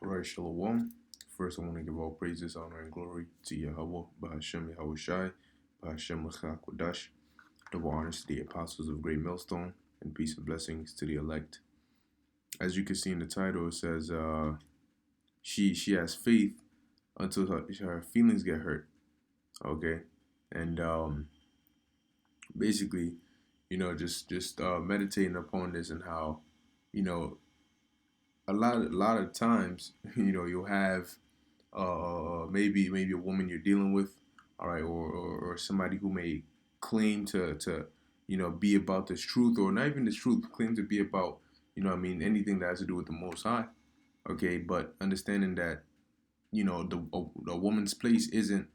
All right, Shalom. First, I want to give all praises, honor, and glory to Yahweh, Bahashem Yahweh Shai, Bahashem Kodash. Double honors to the apostles of Great Millstone, and peace and blessings to the elect. As you can see in the title, it says she has faith until her feelings get hurt. Okay, and basically, just meditating upon this and how, you know, a lot of times, you'll have maybe a woman you're dealing with, all right, or somebody who may claim to be about this truth, or not even this truth, claim to be about anything that has to do with the Most High. Okay, but understanding that the woman's place isn't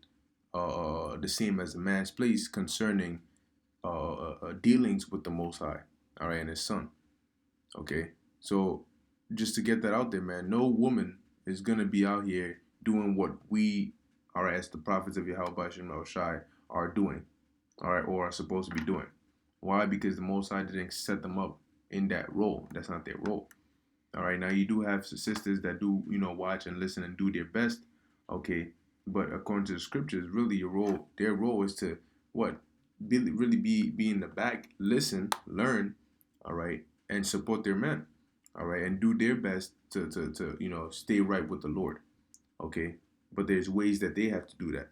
the same as the man's place concerning dealings with the Most High, all right, and His Son. Okay, so just to get that out there, man, no woman is gonna be out here doing what we are as the prophets of Yahweh Shem Shai are doing, all right, or are supposed to be doing. Why? Because the Most High didn't set them up in that role. That's not their role. All right. Now you do have sisters that do, watch and listen and do their best. Okay. But according to the scriptures, really their role is to what? Really be in the back, listen, learn, all right, and support their men, all right, and do their best to stay right with the Lord. Okay. But there's ways that they have to do that.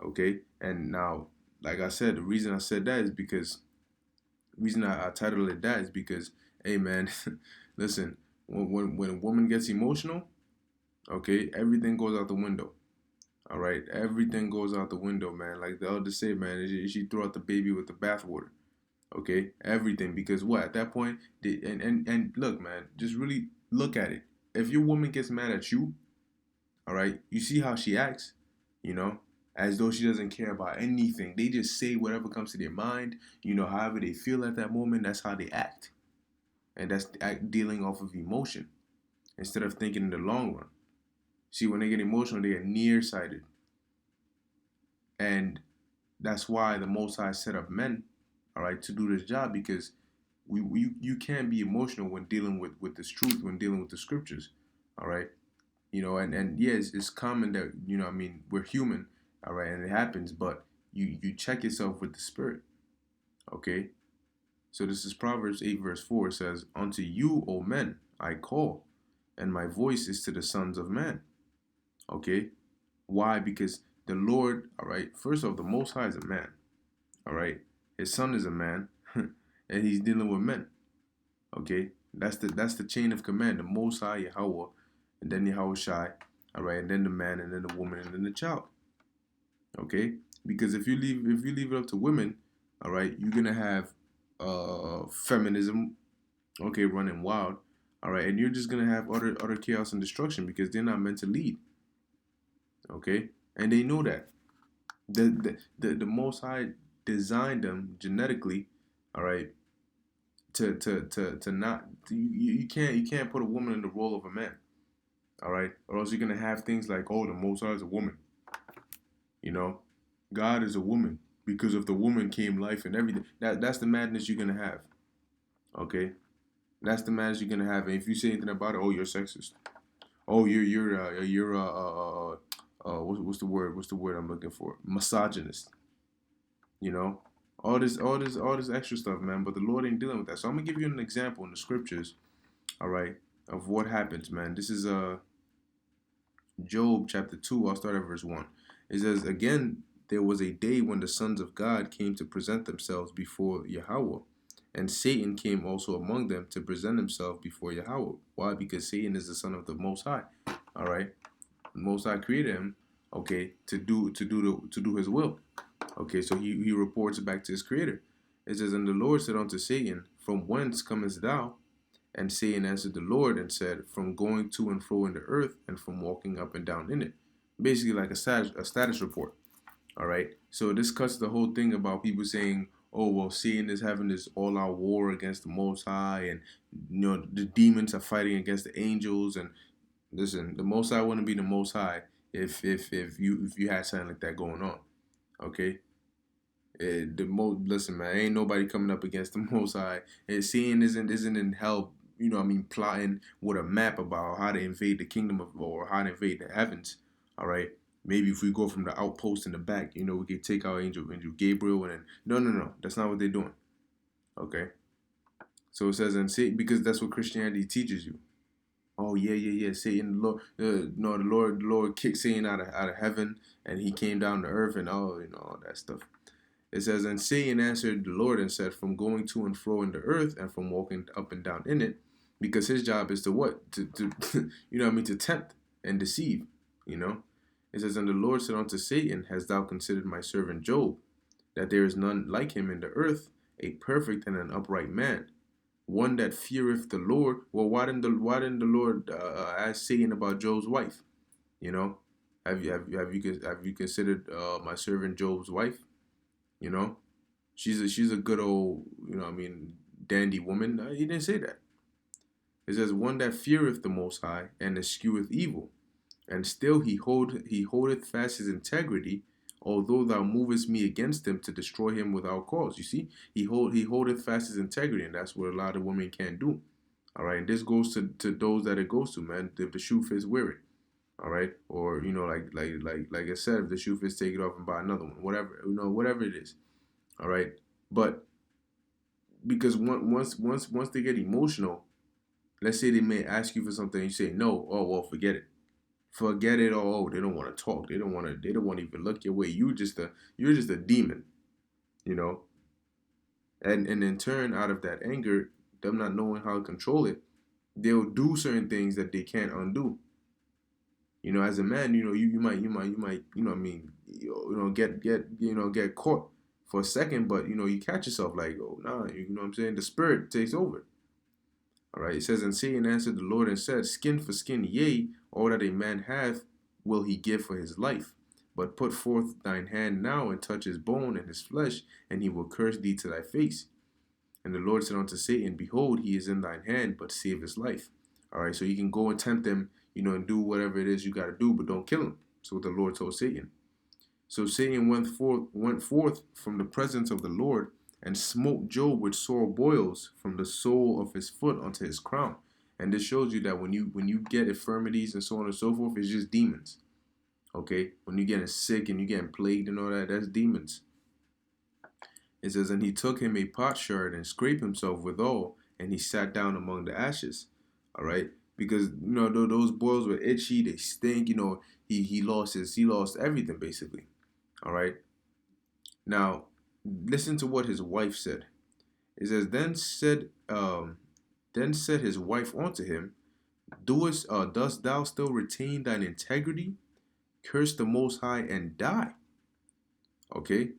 Okay. And now, like I said, the reason I said that is because the reason I titled it that is because, hey man, listen, when a woman gets emotional, okay, everything goes out the window. All right, everything goes out the window, man. Like the elders say, man, she threw out the baby with the bathwater. Okay, everything, because what at that point, and look, man, just really look at it. If your woman gets mad at you, all right, you see how she acts, you know, as though she doesn't care about anything. They just say whatever comes to their mind, however they feel at that moment. That's how they act, and that's dealing off of emotion instead of thinking in the long run. See, when they get emotional, they get nearsighted. And that's why the Most High set up men, all right, to do this job, because you can't be emotional when dealing with this truth, when dealing with the scriptures, all right? And yes, it's common that, we're human, all right, and it happens, but you check yourself with the spirit, okay? So this is Proverbs 8, verse 4. It says, "Unto you, O men, I call, and my voice is to the sons of man." Okay? Why? Because the Lord, all right, first off, the Most High is a man, all right? His son is a man, and he's dealing with men, okay? That's the chain of command, the Most High, Yahweh, and then Yahweh Shai, all right, and then the man, and then the woman, and then the child, okay? Because if you leave it up to women, all right, you're gonna have feminism, okay, running wild, all right, and you're just gonna have utter chaos and destruction because they're not meant to lead, okay, and they know that the Most High designed them genetically, all right, to not you can't put a woman in the role of a man, all right, or else you're gonna have things like, oh, the Most High is a woman, you know, God is a woman, because of the woman came life and everything. That's the madness you're gonna have, okay. That's the madness you're gonna have. And if you say anything about it, oh, you're sexist. Oh, what's the word? What's the word I'm looking for? Misogynist. You know, all this extra stuff, man. But the Lord ain't dealing with that. So I'm gonna give you an example in the scriptures, all right, of what happens, man. This is Job chapter 2. I'll start at verse 1. It says, "Again, there was a day when the sons of God came to present themselves before Yahweh, and Satan came also among them to present himself before Yahweh." Why? Because Satan is the son of the Most High. All right, the Most High created him, okay, to do his will. Okay, so he reports back to his creator. It says, "And the Lord said unto Satan, From whence comest thou? And Satan answered the Lord and said, From going to and fro in the earth, and from walking up and down in it." Basically, like a status report. All right. So this cuts the whole thing about people saying, "Oh, well, Satan is having this all-out war against the Most High, and the demons are fighting against the angels." And listen, the Most High wouldn't be the Most High if you had something like that going on. Okay. Listen, man, ain't nobody coming up against the Most High. And Satan isn't in hell, plotting with a map about how to invade the kingdom of, or how to invade the heavens. All right. Maybe if we go from the outpost in the back, we could take out Angel Gabriel, and then no. That's not what they're doing. Okay. So it says, and Satan, because that's what Christianity teaches you. Oh yeah. Satan, the Lord, no, the Lord kicked Satan out of heaven, and he came down to earth, and all that stuff. It says, and Satan answered the Lord and said, from going to and fro in the earth, and from walking up and down in it, because his job is to what? To to tempt and deceive. It says, and the Lord said unto Satan, hast thou considered my servant Job, that there is none like him in the earth, a perfect and an upright man, one that feareth the Lord. Well, why didn't the Lord ask Satan about Job's wife? You know, have you considered my servant Job's wife? You know, she's a good old dandy woman. He didn't say that. It says one that feareth the Most High and escheweth evil, and still he holdeth fast his integrity, although thou movest me against him to destroy him without cause. You see, he holdeth fast his integrity, and that's what a lot of women can't do. All right, and this goes to those that it goes to, man. If the shoe fits, wear it. All right, or like I said, if the shoe fits, take it off and buy another one. Whatever it is. All right, but because once they get emotional, let's say they may ask you for something, you say no. Oh well, forget it. Forget it. Oh, they don't want to talk. They don't want to. They don't want to even look your way. You're just a demon, you know. And in turn, out of that anger, them not knowing how to control it, they'll do certain things that they can't undo. As a man, you might, get caught for a second, but you catch yourself like, oh nah, what I'm saying? The spirit takes over. All right, it says, and Satan answered the Lord and said, skin for skin, yea, all that a man hath will he give for his life. But put forth thine hand now and touch his bone and his flesh, and he will curse thee to thy face. And the Lord said unto Satan, behold, he is in thine hand, but save his life. All right, so you can go and tempt him, and do whatever it is you got to do, but don't kill him. So what the Lord told Satan. So Satan went forth from the presence of the Lord, and smote Job with sore boils from the sole of his foot unto his crown. And this shows you that when you get infirmities and so on and so forth, it's just demons. Okay? When you're getting sick and you're getting plagued and all that, that's demons. It says, and he took him a potsherd and scraped himself withal, and he sat down among the ashes. All right? Because those boils were itchy, they stink. He lost everything basically. All right? Now, listen to what his wife said. It says, then said his wife unto him, dost thou still retain thine integrity? Curse the Most High and die. Okay?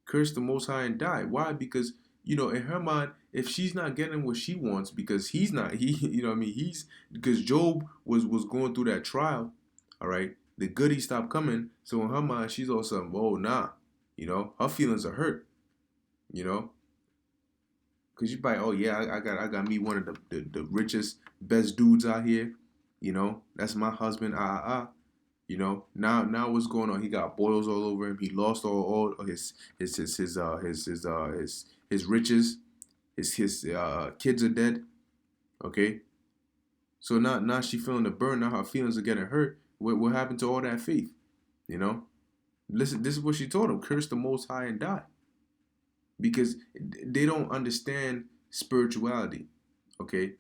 Curse the Most High and die. Why? Because, in her mind, if she's not getting what she wants, because because Job was going through that trial, all right, the goodies stopped coming. So in her mind, she's also, oh, nah, her feelings are hurt, because you probably, oh yeah, I got me one of the richest, best dudes out here, that's my husband, now what's going on? He got boils all over him. He lost all his riches. His kids are dead. Okay, so now she feeling the burn. Now her feelings are getting hurt. What happened to all that faith? Listen, this is what she told him: curse the Most High and die. Because they don't understand spirituality. Okay,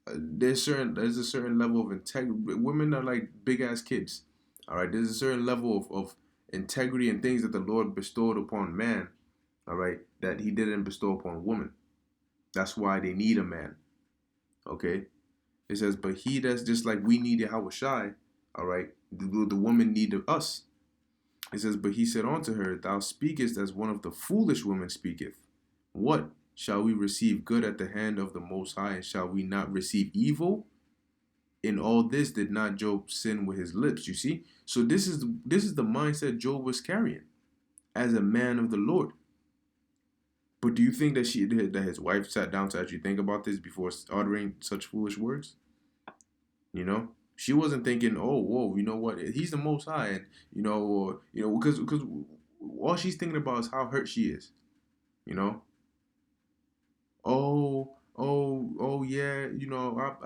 there's a certain level of integrity. Women are like big ass kids. All right, there's a certain level of integrity and things that the Lord bestowed upon man. All right, that He didn't bestow upon woman. That's why they need a man. Okay, it says, but he that's just like we needed Hawashai. All right, the woman needed us. It says, but he said unto her, thou speakest as one of the foolish women speaketh. What? Shall we receive good at the hand of the Most High, and shall we not receive evil? In all this did not Job sin with his lips. You see? So this is the mindset Job was carrying as a man of the Lord. But do you think that his wife sat down to actually think about this before uttering such foolish words? She wasn't thinking, oh, whoa, you know what? He's the Most High, and because all she's thinking about is how hurt she is. Oh, oh yeah,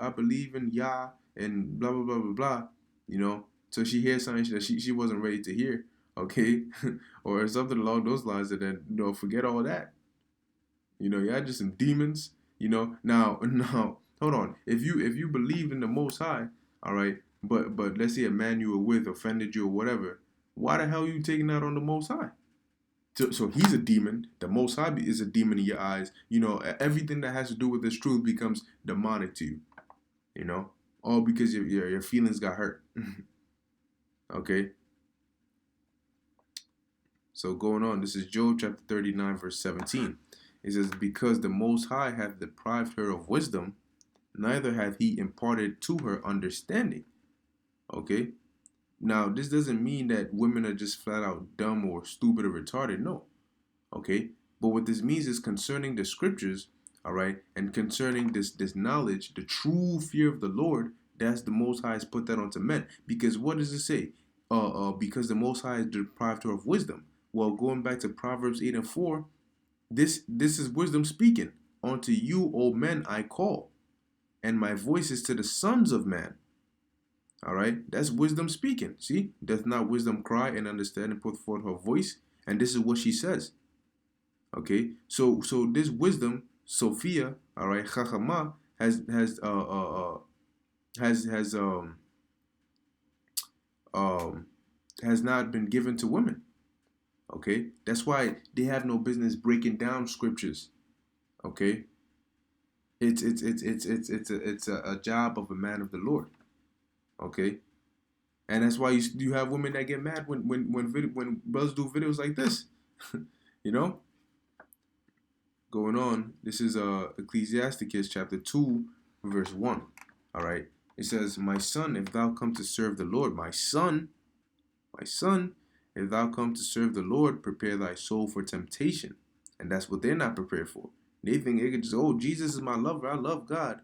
I believe in Yah and blah blah blah blah blah, so she hears something that she wasn't ready to hear, okay, or something along those lines, and then forget all that. Y'all just some demons. Now now hold on. If you believe in the Most High, all right, but let's say a man you were with offended you or whatever, why the hell are you taking that on the Most High? So he's a demon. The Most High is a demon in your eyes. Everything that has to do with this truth becomes demonic to you. You know, all because your feelings got hurt. Okay. So going on, this is Job chapter 39, verse 17. It says, because the Most High hath deprived her of wisdom, neither hath he imparted to her understanding. Okay. Now, this doesn't mean that women are just flat out dumb or stupid or retarded. No. Okay. But what this means is concerning the scriptures, all right, and concerning this knowledge, the true fear of the Lord, that's the Most High has put that onto men. Because what does it say? Because the Most High has deprived her of wisdom. Well, going back to Proverbs 8 and 4, this is wisdom speaking. Unto you, O men, I call, and my voice is to the sons of man. All right, that's wisdom speaking. See, doth not wisdom cry and understand and put forth her voice? And this is what she says. Okay, so this wisdom, Sophia, all right, Chachama, has um has not been given to women. Okay, that's why they have no business breaking down scriptures. Okay, it's a job of a man of the Lord. Okay, and that's why you have women that get mad when brothers do videos like this. you know, going on. This is Ecclesiasticus chapter 2, verse 1. All right, it says, "My son, if thou come to serve the Lord, my son, if thou come to serve the Lord, prepare thy soul for temptation." And that's what they're not prepared for. They think they could just, oh, Jesus is my lover. I love God.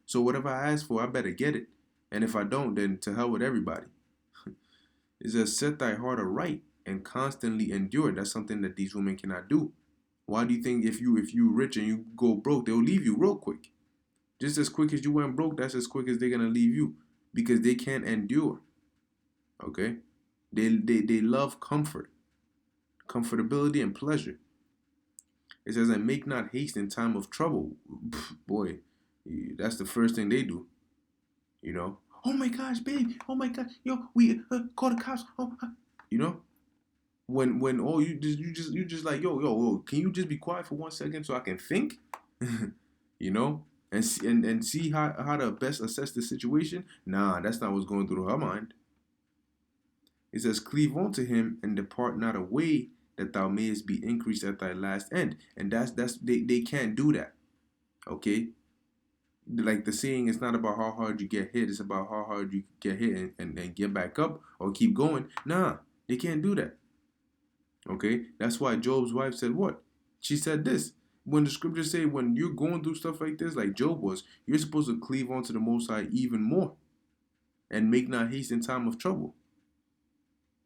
So whatever I ask for, I better get it. And if I don't, then to hell with everybody. It says, set thy heart aright and constantly endure. That's something that these women cannot do. Why do you think if you rich and you go broke, they'll leave you real quick? Just as quick as you went broke, that's as quick as they're gonna leave you. Because they can't endure. Okay? They love comfort, comfortability, and pleasure. It says, and make not haste in time of trouble. Boy, that's the first thing they do. Oh my gosh, babe. Oh my God, yo, we call the cops. Oh, you know, when you just like yo, can you just be quiet for 1 second so I can think? you know, and see how to best assess the situation. Nah, that's not what's going through her mind. It says, cleave unto him and depart not away, that thou mayest be increased at thy last end. And that's they can't do that. Okay? Like the saying, it's not about how hard you get hit, it's about how hard you get hit and get back up or keep going. Nah, they can't do that. Okay? That's why Job's wife said what? She said this. When the scriptures say when you're going through stuff like this, like Job was, you're supposed to cleave onto the Most High even more and make not haste in time of trouble.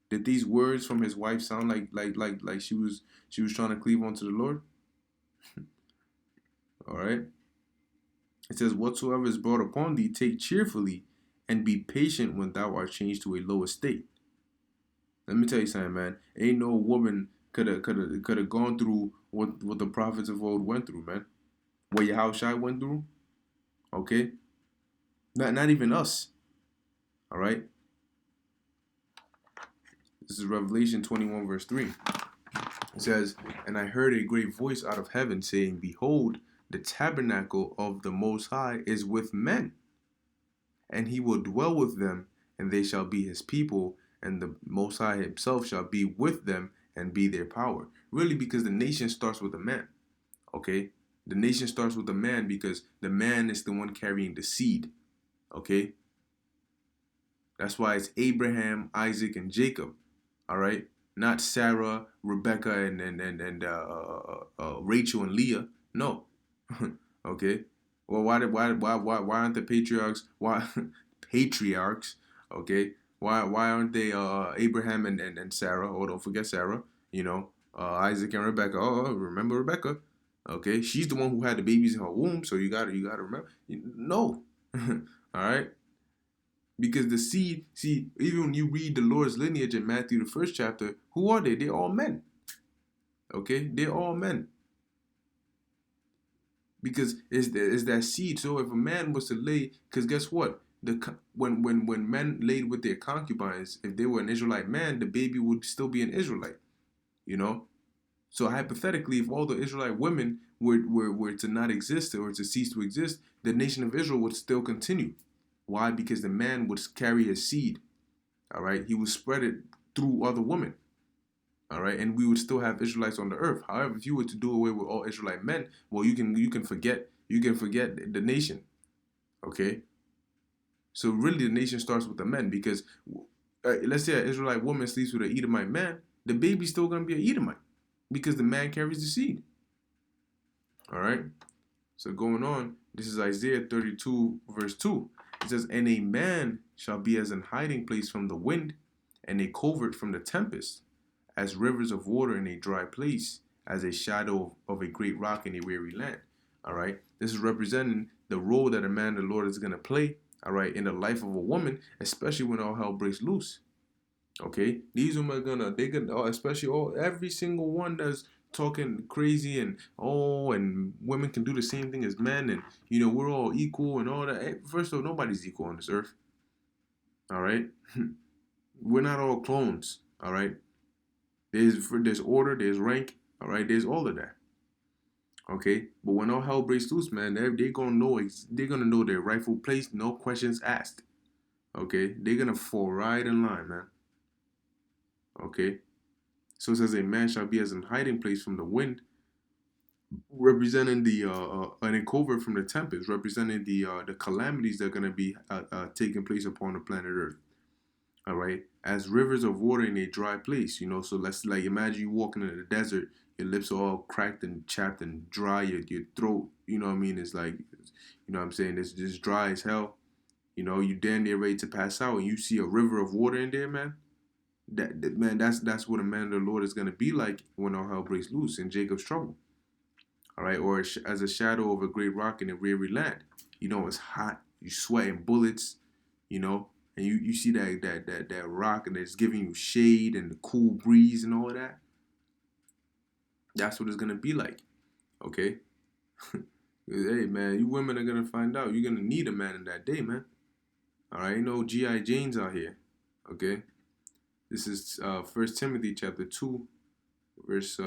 Did these words from his wife sound like she was trying to cleave onto the Lord? All right. It says, whatsoever is brought upon thee, take cheerfully, and be patient when thou art changed to a low estate. Let me tell you something, man. Ain't no woman could have gone through what the prophets of old went through, man. What Yahushua went through. Okay. Not even us. All right. This is Revelation 21, verse 3. It says, and I heard a great voice out of heaven saying, behold, the tabernacle of the Most High is with men, and he will dwell with them, and they shall be his people, and the Most High himself shall be with them and be their power. Really, because the nation starts with a man. Okay? The nation starts with a man because the man is the one carrying the seed. Okay? That's why it's Abraham, Isaac, and Jacob. All right? Not Sarah, Rebecca, and Rachel and Leah. No. Okay? Well, why aren't the patriarchs? Why patriarchs? Okay? Why aren't they Abraham and Sarah? Oh, don't forget Sarah. Isaac and Rebecca. Oh, remember Rebecca? Okay, she's the one who had the babies in her womb, so you gotta remember. No, all right, because the seed. See, even when you read the Lord's lineage in Matthew the first chapter, who are they? They're all men. Okay, they're all men because it's that seed. So if a man was to lay, because guess what? When men laid with their concubines, if they were an Israelite man, the baby would still be an Israelite. You know. So hypothetically, if all the Israelite women were to not exist or to cease to exist, the nation of Israel would still continue. Why? Because the man would carry his seed. All right, he would spread it through other women. All right, and we would still have Israelites on the earth. However, if you were to do away with all Israelite men, well, you can forget the nation. Okay, so really the nation starts with the men because let's say an Israelite woman sleeps with an Edomite man, the baby's still gonna be an Edomite because the man carries the seed. All right. So going on, this is Isaiah 32 verse 2. It says, "And a man shall be as an hiding place from the wind, and a covert from the tempest, as rivers of water in a dry place, as a shadow of a great rock in a weary land." All right. This is representing the role that a man, the Lord, is going to play, all right, in the life of a woman, especially when all hell breaks loose. Okay, these women are especially every single one that's talking crazy and and women can do the same thing as men and we're all equal and all that. First of all, nobody's equal on this earth. All right, we're not all clones. All right, there's order, there's rank. All right, there's all of that. Okay, but when all hell breaks loose, man, they're gonna know their rightful place, no questions asked. Okay, they're gonna fall right in line, man. Okay. So it says a man shall be as an hiding place from the wind, representing the and a covert from the tempest, representing the calamities that are going to be taking place upon the planet Earth. All right, as rivers of water in a dry place. So let's like imagine you walking in the desert, your lips are all cracked and chapped and dry, your throat. You know what I mean? It's like, what I'm saying, it's just dry as hell. You damn near ready to pass out, and you see a river of water in there, man. That man, that's what a man of the Lord is gonna be like when all hell breaks loose in Jacob's trouble. All right, or as a shadow of a great rock in a weary land. It's hot. You sweating bullets. You know, and you see that rock and it's giving you shade and the cool breeze and all of that. That's what it's gonna be like. Okay. Hey man, you women are gonna find out. You're gonna need a man in that day, man. All right, ain't no GI Janes out here. Okay. This is First Timothy chapter 2, verse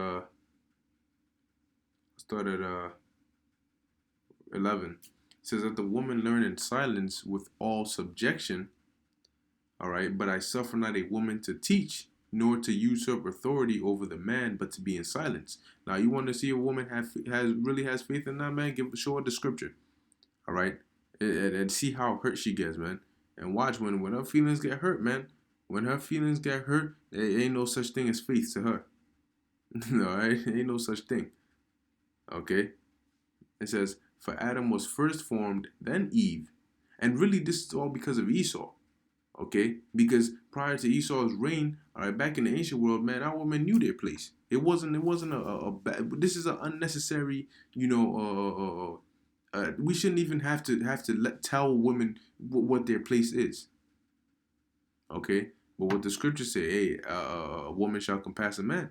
start at 11. It says that the woman learn in silence with all subjection. All right, but I suffer not a woman to teach, nor to usurp authority over the man, but to be in silence. Now, you want to see a woman has faith in that man? Show her the scripture. All right, and see how hurt she gets, man. And watch when her feelings get hurt, man. When her feelings get hurt, there ain't no such thing as faith to her. All right, ain't no such thing. Okay, it says, "For Adam was first formed, then Eve," and really, this is all because of Esau. Okay, because prior to Esau's reign, all right, back in the ancient world, man, our women knew their place. It wasn't a bad. This is an unnecessary, we shouldn't even have to tell women what their place is. Okay, but what the scriptures say, hey, a woman shall compass a man.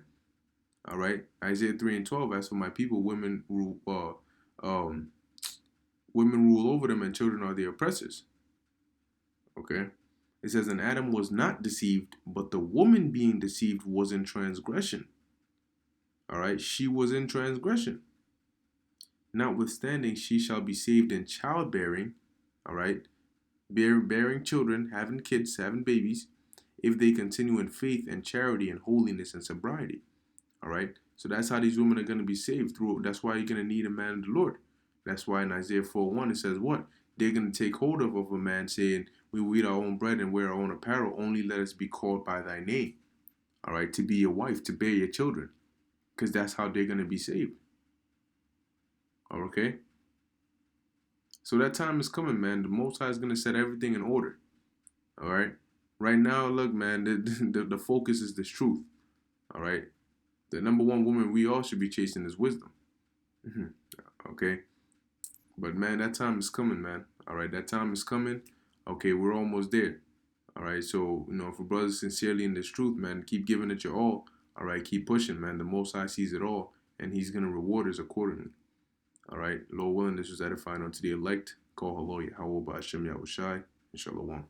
All right, Isaiah 3:12. As for my people, women rule over them, and children are their oppressors. Okay. It says, "And Adam was not deceived, but the woman being deceived was in transgression." All right. She was in transgression. "Notwithstanding, she shall be saved in childbearing." All right. Bearing children, having kids, having babies, if they continue in faith and charity and holiness and sobriety. All right. So that's how these women are going to be saved through. That's why you're going to need a man of the Lord. That's why in Isaiah 4:1 it says what? They're going to take hold of a man saying, "We will eat our own bread and wear our own apparel. Only let us be called by thy name." All right. To be your wife, to bear your children. Because that's how they're going to be saved. Okay. So that time is coming, man. The Most High is going to set everything in order. All right. Right now, look, man, the focus is this truth. All right. The number one woman we all should be chasing is wisdom. Mhm. Okay. But man, that time is coming, man. All right, that time is coming. Okay, we're almost there. All right, so for brothers sincerely in this truth, man, keep giving it your all. All right, keep pushing, man. The Most High sees it all, and He's gonna reward us accordingly. All right, Lord willing, this was edifying unto the elect. Call Haloy, Hawobah Hashem Yahushai, and Shalom.